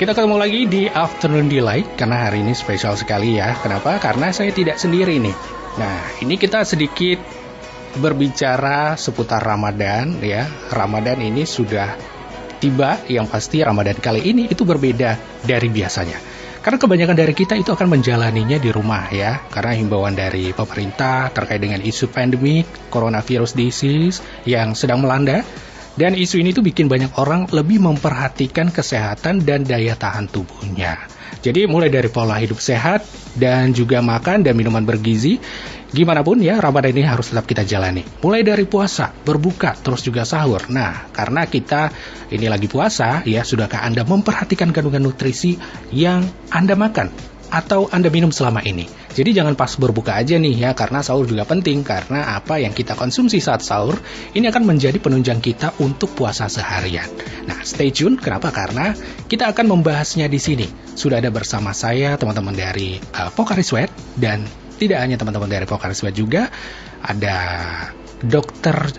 Kita ketemu lagi di Afternoon Delight karena hari ini spesial sekali ya. Kenapa? Karena saya tidak sendiri nih. Nah, ini kita sedikit berbicara seputar Ramadan ya. Ramadan ini sudah tiba, yang pasti Ramadan kali ini itu berbeda dari biasanya. Karena kebanyakan dari kita itu akan menjalaninya di rumah ya. Karena himbauan dari pemerintah terkait dengan isu pandemik coronavirus disease yang sedang melanda. Dan isu ini tuh bikin banyak orang lebih memperhatikan kesehatan dan daya tahan tubuhnya. Jadi mulai dari pola hidup sehat dan juga makan dan minuman bergizi, gimana pun ya Ramadan ini harus tetap kita jalani. Mulai dari puasa, berbuka, terus juga sahur. Nah, karena kita ini lagi puasa ya, sudahkah Anda memperhatikan kandungan nutrisi yang Anda makan atau Anda minum selama ini? Jadi jangan pas berbuka aja nih ya, karena sahur juga penting. Karena apa yang kita konsumsi saat sahur ini akan menjadi penunjang kita untuk puasa seharian. Nah, stay tune. Kenapa? Karena kita akan membahasnya di sini. Sudah ada bersama saya teman-teman dari Pocari Sweat, dan tidak hanya teman-teman dari Pocari Sweat juga, ada dokter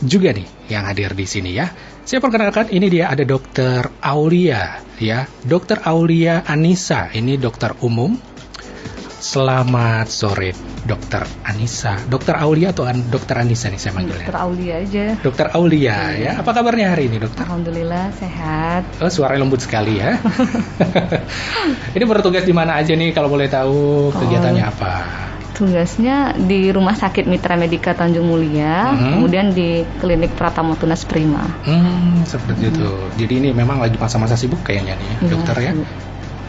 juga nih yang hadir di sini ya. Saya perkenalkan, ini dia ada Dokter Aulia ya, Dokter Aulia Anissa, ini dokter umum. Selamat sore Dokter Anissa, Dokter Aulia atau Dokter Anissa nih saya manggilnya? Dokter Aulia aja. Dokter Aulia ya, apa kabarnya hari ini dokter? Alhamdulillah sehat. Oh, suaranya lembut sekali ya. Ini bertugas di mana aja nih kalau boleh tahu, kegiatannya apa? Tugasnya di Rumah Sakit Mitra Medika Tanjung Mulia, kemudian di Klinik Pratama Tunas Prima. Seperti itu. Jadi ini memang lagi masa-masa sibuk kayaknya nih ya, dokter ya.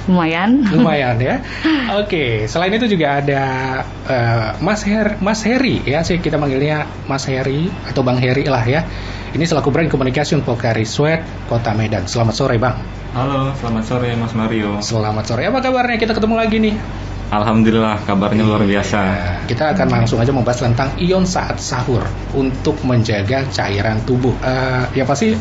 Lumayan ya. Oke, selain itu juga ada Mas Heri ya, kita manggilnya Mas Heri atau Bang Heri lah ya. Ini selaku brand communication Pocari Sweat Kota Medan. Selamat sore Bang. Halo, selamat sore Mas Mario. Selamat sore. Apa kabarnya? Kita ketemu lagi nih. Alhamdulillah, kabarnya luar biasa. Kita akan langsung aja membahas tentang ion saat sahur untuk menjaga cairan tubuh. Ya pasti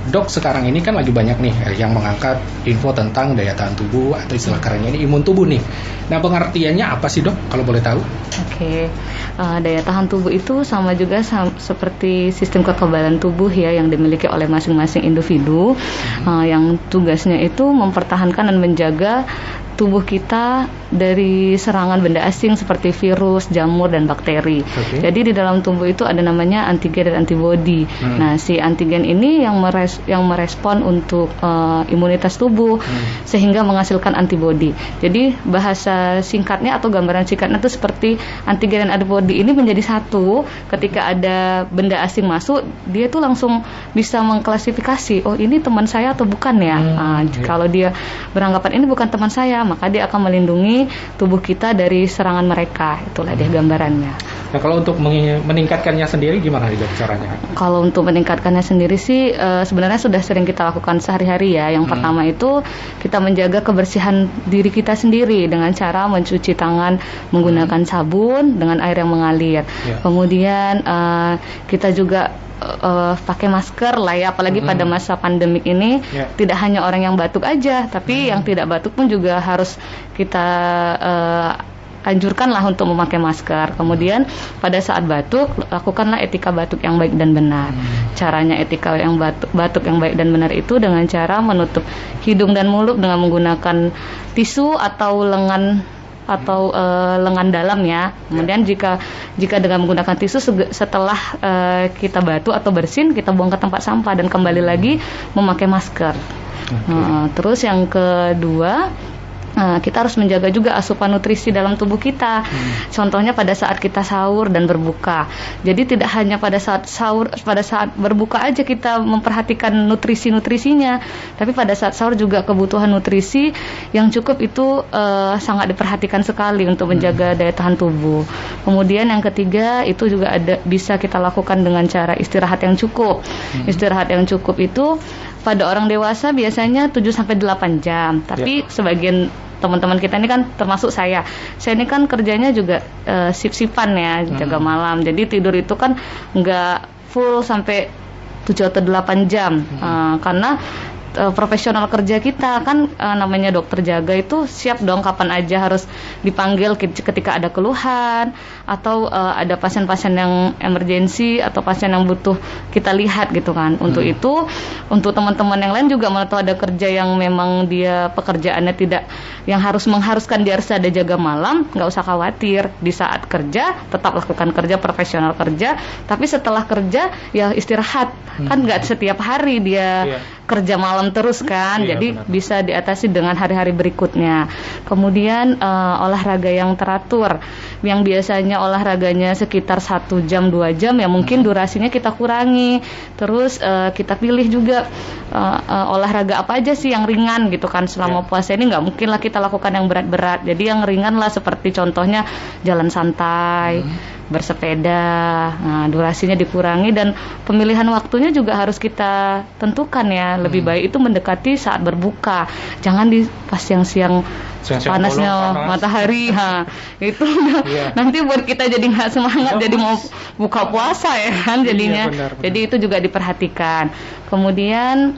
Dok, sekarang ini kan lagi banyak nih yang mengangkat info tentang daya tahan tubuh atau istilah kerennya ini imun tubuh nih. Nah, pengertiannya apa sih Dok, kalau boleh tahu? Oke, daya tahan tubuh itu sama juga seperti sistem kekebalan tubuh ya yang dimiliki oleh masing-masing individu, yang tugasnya itu mempertahankan dan menjaga tubuh kita dari serangan benda asing seperti virus, jamur, dan bakteri. Jadi di dalam tubuh itu ada namanya antigen dan antibodi. Nah, si antigen ini yang merespon untuk imunitas tubuh sehingga menghasilkan antibodi. Jadi bahasa singkatnya atau gambaran singkatnya itu seperti antigen dan antibodi ini menjadi satu. Ketika ada benda asing masuk, dia tuh langsung bisa mengklasifikasi, oh ini teman saya atau bukan ya. Kalau dia beranggapan ini bukan teman saya, maka dia akan melindungi tubuh kita dari serangan mereka. Itulah dia gambarannya. Nah, kalau untuk meningkatkannya sendiri gimana Dok caranya? Kalau untuk meningkatkannya sendiri sih sebenarnya sudah sering kita lakukan sehari-hari ya. Yang pertama itu kita menjaga kebersihan diri kita sendiri dengan cara mencuci tangan menggunakan sabun dengan air yang mengalir. Kemudian kita juga pakai masker lah ya, apalagi pada masa pandemik ini. Tidak hanya orang yang batuk aja, tapi yang tidak batuk pun juga harus kita anjurkan lah untuk memakai masker. Kemudian pada saat batuk, lakukanlah etika batuk yang baik dan benar. Caranya etika yang batuk yang baik dan benar itu dengan cara menutup hidung dan mulut dengan menggunakan tisu atau lengan dalam ya. Kemudian jika dengan menggunakan tisu setelah kita batuk atau bersin, kita buang ke tempat sampah dan kembali lagi memakai masker. Terus yang kedua, kita harus menjaga juga asupan nutrisi dalam tubuh kita. Contohnya pada saat kita sahur dan berbuka. Jadi tidak hanya pada saat sahur, pada saat berbuka aja kita memperhatikan nutrisinya, tapi pada saat sahur juga kebutuhan nutrisi yang cukup itu sangat diperhatikan sekali untuk menjaga daya tahan tubuh. Kemudian yang ketiga itu juga bisa kita lakukan dengan cara istirahat yang cukup. Istirahat yang cukup itu pada orang dewasa biasanya 7-8 jam, tapi sebagian teman-teman kita ini kan termasuk saya ini kan kerjanya juga sip-sipan ya, jaga malam, jadi tidur itu kan nggak full sampai 7 atau 8 jam, karena profesional kerja kita kan, namanya dokter jaga itu siap dong kapan aja harus dipanggil ketika ada keluhan atau ada pasien-pasien yang emergensi atau pasien yang butuh kita lihat gitu kan. Untuk itu, untuk teman-teman yang lain juga atau ada kerja yang memang dia pekerjaannya tidak yang mengharuskan dia harus ada jaga malam, nggak usah khawatir. Di saat kerja tetap lakukan kerja profesional kerja, tapi setelah kerja ya istirahat. Kan nggak setiap hari dia kerja malam terus kan, jadi benar. bisa diatasi dengan hari-hari berikutnya. Kemudian olahraga yang teratur, yang biasanya olahraganya sekitar 1 jam 2 jam ya mungkin durasinya kita kurangi. Terus kita pilih juga olahraga apa aja sih yang ringan gitu kan. Selama puasa ini nggak mungkin lah kita lakukan yang berat-berat, jadi yang ringan lah seperti contohnya jalan santai, bersepeda. Nah, durasinya dikurangi dan pemilihan waktunya juga harus kita tentukan ya. Lebih baik itu mendekati saat berbuka, jangan di pas siang-siang Siang-siang panasnya panas. matahari. Itu nanti buat kita jadi nggak semangat, jadi mau buka puasa ya kan jadinya. benar. Jadi itu juga diperhatikan. Kemudian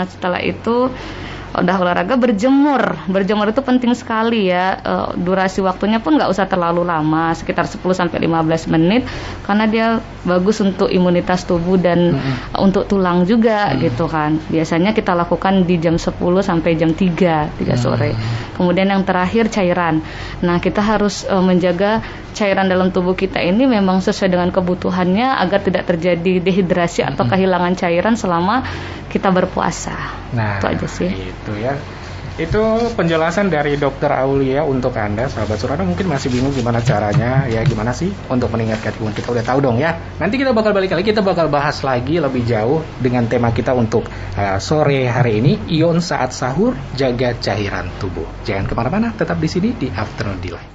setelah itu udah olahraga, berjemur itu penting sekali ya. Durasi waktunya pun nggak usah terlalu lama, sekitar 10-15 menit, karena dia bagus untuk imunitas tubuh dan untuk tulang juga gitu kan. Biasanya kita lakukan di jam 10 sampai jam 3 sore. Kemudian yang terakhir cairan. Nah, kita harus menjaga cairan dalam tubuh kita ini memang sesuai dengan kebutuhannya agar tidak terjadi dehidrasi atau kehilangan cairan selama kita berpuasa. Nah, itu aja sih. Itu ya. Itu penjelasan dari Dokter Aulia untuk Anda, sahabat Surana. Mungkin masih bingung gimana caranya, ya gimana sih untuk meningkatkan imun kita. Udah tahu dong ya. Nanti kita bakal balik lagi, kita bakal bahas lagi lebih jauh dengan tema kita untuk sore hari ini, ion saat sahur, jaga cairan tubuh. Jangan kemana-mana, tetap di sini di Afternoon Delight.